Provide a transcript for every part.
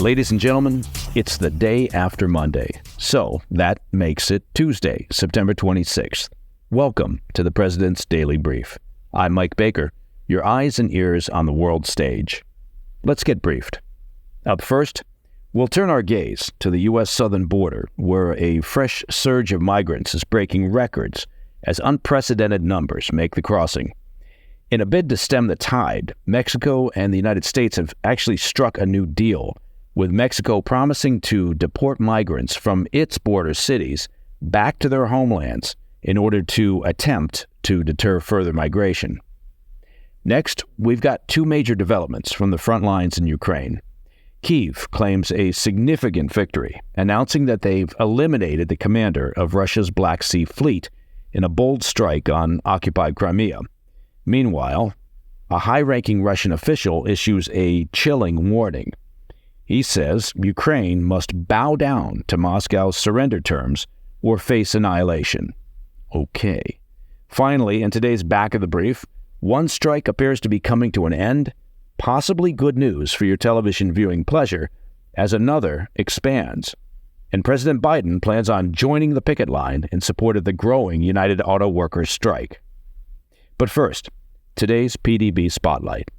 Ladies and gentlemen, it's the day after Monday, so that makes it Tuesday, September 26th. Welcome to the President's Daily Brief. I'm Mike Baker, your eyes and ears on the world stage. Let's get briefed. Up first, we'll turn our gaze to the U.S. southern border, where a fresh surge of migrants is breaking records as unprecedented numbers make the crossing. In a bid to stem the tide, Mexico and the United States have actually struck a new deal, with Mexico promising to deport migrants from its border cities back to their homelands in order to attempt to deter further migration. Next, we've got two major developments from the front lines in Ukraine. Kyiv claims a significant victory, announcing that they've eliminated the commander of Russia's Black Sea Fleet in a bold strike on occupied Crimea. Meanwhile, a high-ranking Russian official issues a chilling warning. He says Ukraine must bow down to Moscow's surrender terms or face annihilation. Okay. Finally, in today's Back of the Brief, one strike appears to be coming to an end, possibly good news for your television viewing pleasure, as another expands. And President Biden plans on joining the picket line in support of the growing United Auto Workers strike. But first, today's PDB Spotlight.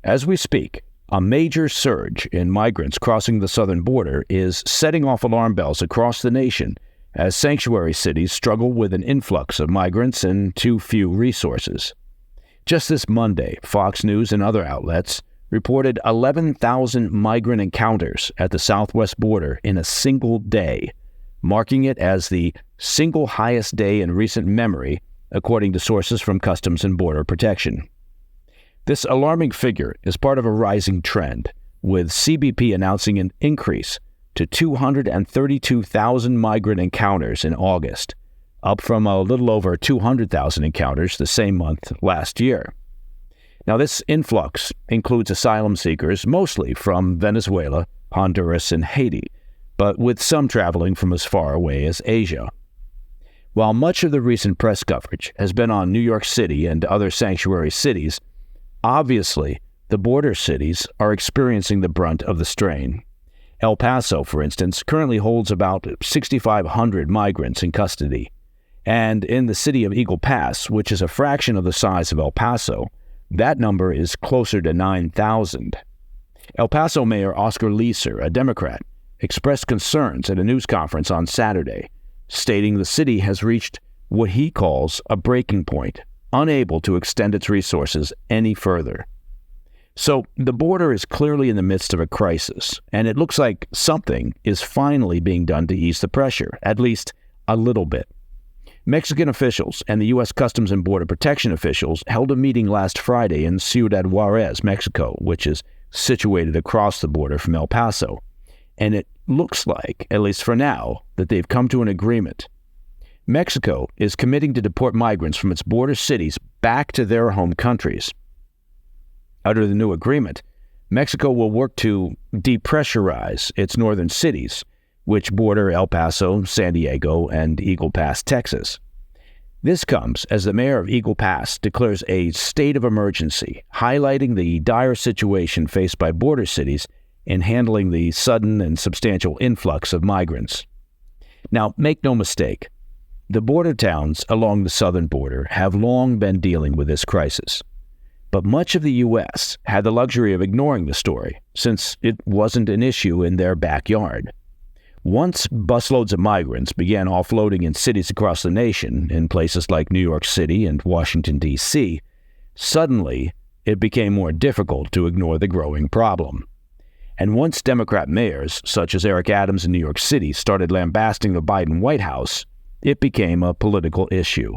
As we speak, a major surge in migrants crossing the southern border is setting off alarm bells across the nation as sanctuary cities struggle with an influx of migrants and too few resources. Just this Monday, Fox News and other outlets reported 11,000 migrant encounters at the southwest border in a single day, marking it as the single highest day in recent memory, according to sources from Customs and Border Protection. This alarming figure is part of a rising trend, with CBP announcing an increase to 232,000 migrant encounters in August, up from a little over 200,000 encounters the same month last year. Now, this influx includes asylum seekers, mostly from Venezuela, Honduras, and Haiti, but with some traveling from as far away as Asia. While much of the recent press coverage has been on New York City and other sanctuary cities, obviously, the border cities are experiencing the brunt of the strain. El Paso, for instance, currently holds about 6,500 migrants in custody. And in the city of Eagle Pass, which is a fraction of the size of El Paso, that number is closer to 9,000. El Paso Mayor Oscar Leeser, a Democrat, expressed concerns at a news conference on Saturday, stating the city has reached what he calls a breaking point, unable to extend its resources any further. So the border is clearly in the midst of a crisis, and it looks like something is finally being done to ease the pressure, at least a little bit. Mexican officials and the U.S. Customs and Border Protection officials held a meeting last Friday in Ciudad Juarez, Mexico, which is situated across the border from El Paso. And it looks like, at least for now, that they've come to an agreement. Mexico is committing to deport migrants from its border cities back to their home countries. Under the new agreement, Mexico will work to depressurize its northern cities, which border El Paso, San Diego, and Eagle Pass, Texas. This comes as the mayor of Eagle Pass declares a state of emergency, highlighting the dire situation faced by border cities in handling the sudden and substantial influx of migrants. Now, make no mistake, the border towns along the southern border have long been dealing with this crisis. But much of the U.S. had the luxury of ignoring the story, since it wasn't an issue in their backyard. Once busloads of migrants began offloading in cities across the nation, in places like New York City and Washington, D.C., suddenly it became more difficult to ignore the growing problem. And once Democrat mayors, such as Eric Adams in New York City, started lambasting the Biden White House, it became a political issue.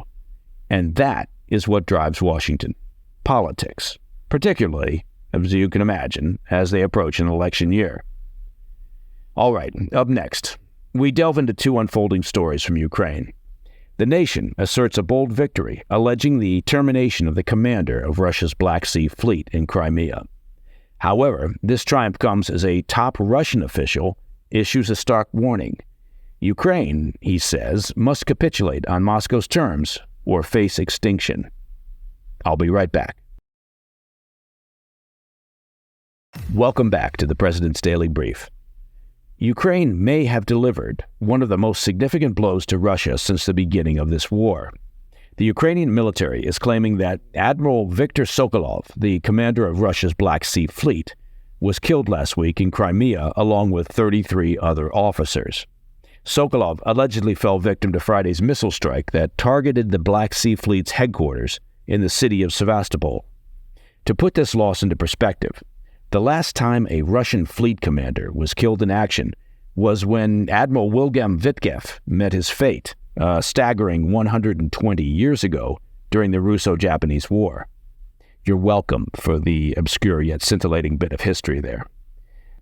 And that is what drives Washington. Politics, particularly, as you can imagine, as they approach an election year. All right, up next, we delve into two unfolding stories from Ukraine. The nation asserts a bold victory, alleging the termination of the commander of Russia's Black Sea Fleet in Crimea. However, this triumph comes as a top Russian official issues a stark warning. Ukraine, he says, must capitulate on Moscow's terms or face extinction. I'll be right back. Welcome back to the President's Daily Brief. Ukraine may have delivered one of the most significant blows to Russia since the beginning of this war. The Ukrainian military is claiming that Admiral Viktor Sokolov, the commander of Russia's Black Sea Fleet, was killed last week in Crimea along with 33 other officers. Sokolov allegedly fell victim to Friday's missile strike that targeted the Black Sea Fleet's headquarters in the city of Sevastopol. To put this loss into perspective, the last time a Russian fleet commander was killed in action was when Admiral Wilhelm Wittkef met his fate, a staggering 120 years ago during the Russo-Japanese War. You're welcome for the obscure yet scintillating bit of history there.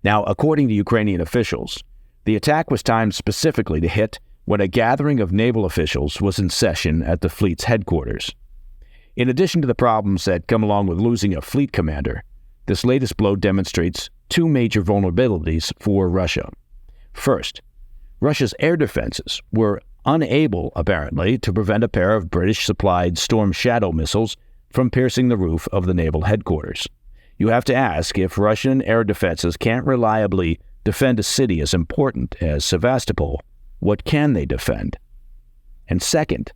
Now, according to Ukrainian officials, the attack was timed specifically to hit when a gathering of naval officials was in session at the fleet's headquarters. In addition to the problems that come along with losing a fleet commander, this latest blow demonstrates two major vulnerabilities for Russia. First, Russia's air defenses were unable, apparently, to prevent a pair of British-supplied Storm Shadow missiles from piercing the roof of the naval headquarters. You have to ask, if Russian air defenses can't reliably defend a city as important as Sevastopol, what can they defend? And second,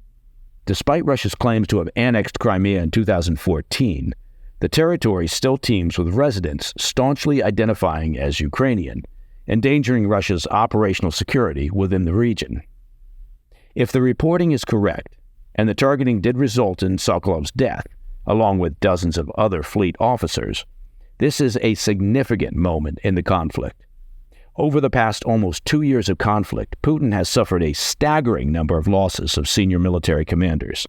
despite Russia's claims to have annexed Crimea in 2014, the territory still teems with residents staunchly identifying as Ukrainian, endangering Russia's operational security within the region. If the reporting is correct, and the targeting did result in Sokolov's death, along with dozens of other fleet officers, this is a significant moment in the conflict. Over the past almost 2 years of conflict, Putin has suffered a staggering number of losses of senior military commanders.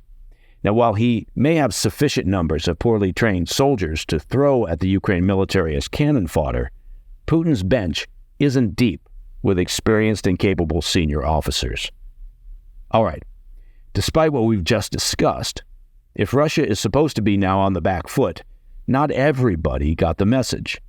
Now, while he may have sufficient numbers of poorly trained soldiers to throw at the Ukraine military as cannon fodder, Putin's bench isn't deep with experienced and capable senior officers. All right, despite what we've just discussed, if Russia is supposed to be now on the back foot, not everybody got the message.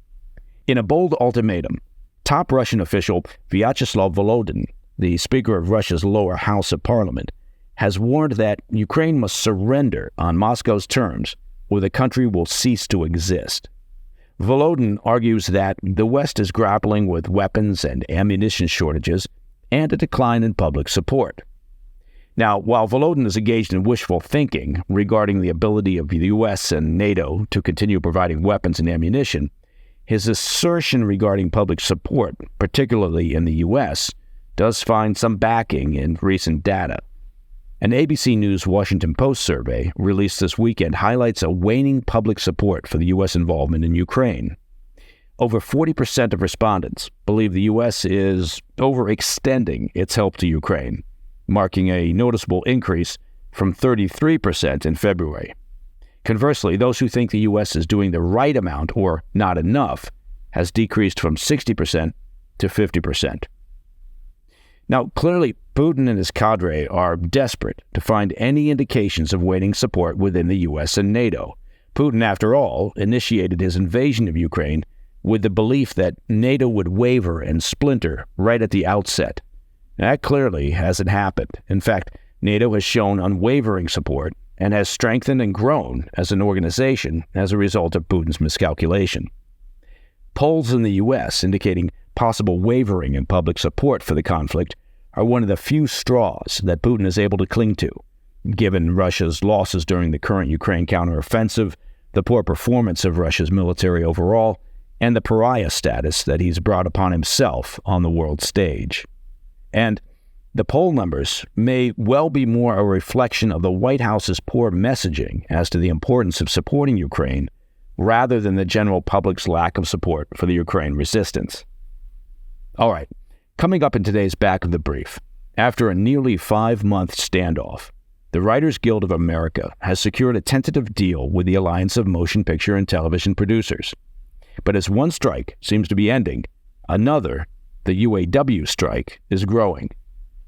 In a bold ultimatum, top Russian official Vyacheslav Volodin, the Speaker of Russia's lower house of parliament, has warned that Ukraine must surrender on Moscow's terms or the country will cease to exist. Volodin argues that the West is grappling with weapons and ammunition shortages and a decline in public support. Now, while Volodin is engaged in wishful thinking regarding the ability of the U.S. and NATO to continue providing weapons and ammunition, his assertion regarding public support, particularly in the U.S., does find some backing in recent data. An ABC News Washington Post survey released this weekend highlights a waning public support for the U.S. involvement in Ukraine. Over 40% of respondents believe the U.S. is overextending its help to Ukraine, marking a noticeable increase from 33% in February. Conversely, those who think the U.S. is doing the right amount or not enough has decreased from 60% to 50%. Now, clearly, Putin and his cadre are desperate to find any indications of waning support within the U.S. and NATO. Putin, after all, initiated his invasion of Ukraine with the belief that NATO would waver and splinter right at the outset. That clearly hasn't happened. In fact, NATO has shown unwavering support and has strengthened and grown as an organization as a result of Putin's miscalculation. Polls in the U.S. indicating possible wavering in public support for the conflict are one of the few straws that Putin is able to cling to, given Russia's losses during the current Ukraine counteroffensive, the poor performance of Russia's military overall, and the pariah status that he's brought upon himself on the world stage. And the poll numbers may well be more a reflection of the White House's poor messaging as to the importance of supporting Ukraine, rather than the general public's lack of support for the Ukraine resistance. All right, coming up in today's Back of the Brief, after a nearly 5-month standoff, the Writers Guild of America has secured a tentative deal with the Alliance of Motion Picture and Television Producers. But as one strike seems to be ending, another, the UAW strike, is growing.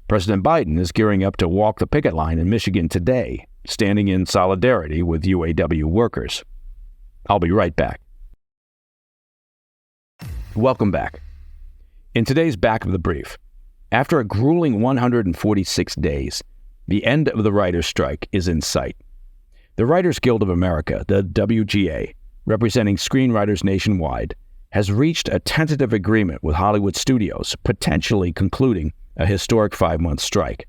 President Biden is gearing up to walk the picket line in Michigan today, standing in solidarity with UAW workers. I'll be right back. Welcome back. In today's Back of the Brief, after a grueling 146 days, the end of the writers' strike is in sight. The Writers Guild of America, the WGA, representing screenwriters nationwide, has reached a tentative agreement with Hollywood studios, potentially concluding a historic 5-month strike.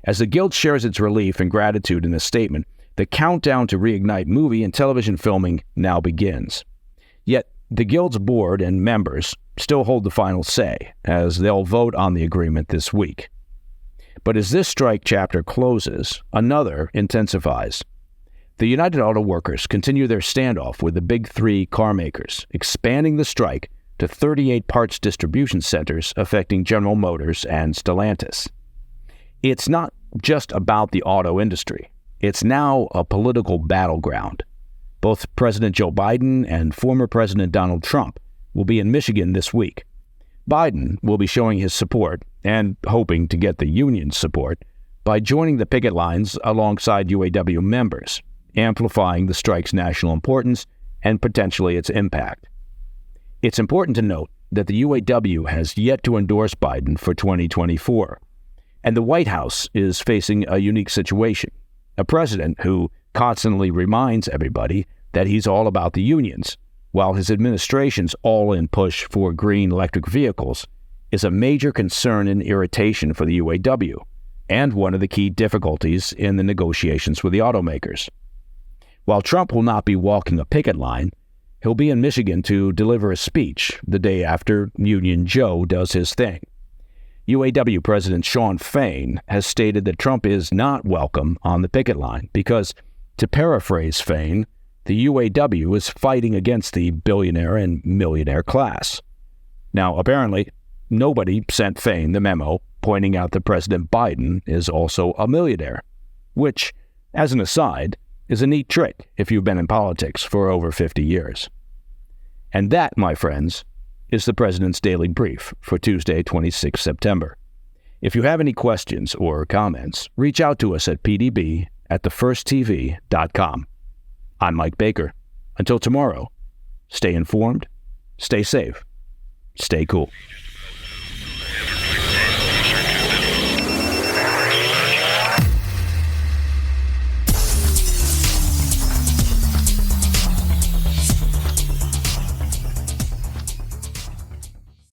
As the Guild shares its relief and gratitude in a statement, the countdown to reignite movie and television filming now begins. Yet, the Guild's board and members still hold the final say, as they'll vote on the agreement this week. But as this strike chapter closes, another intensifies. The United Auto Workers continue their standoff with the big three car makers, expanding the strike to 38 parts distribution centers affecting General Motors and Stellantis. It's not just about the auto industry. It's now a political battleground. Both President Joe Biden and former President Donald Trump will be in Michigan this week. Biden will be showing his support, and hoping to get the union's support, by joining the picket lines alongside UAW members, amplifying the strike's national importance and potentially its impact. It's important to note that the UAW has yet to endorse Biden for 2024, and the White House is facing a unique situation. A president who constantly reminds everybody that he's all about the unions, while his administration's all-in push for green electric vehicles is a major concern and irritation for the UAW, and one of the key difficulties in the negotiations with the automakers. While Trump will not be walking a picket line, he'll be in Michigan to deliver a speech the day after Union Joe does his thing. UAW President Shawn Fain has stated that Trump is not welcome on the picket line because, to paraphrase Fain, the UAW is fighting against the billionaire and millionaire class. Now, apparently, nobody sent Fain the memo pointing out that President Biden is also a millionaire, which, as an aside, is a neat trick if you've been in politics for over 50 years. And that, my friends, is the President's Daily Brief for Tuesday, 26 September. If you have any questions or comments, reach out to us at pdb@thefirsttv.com. I'm Mike Baker. Until tomorrow, stay informed, stay safe, stay cool.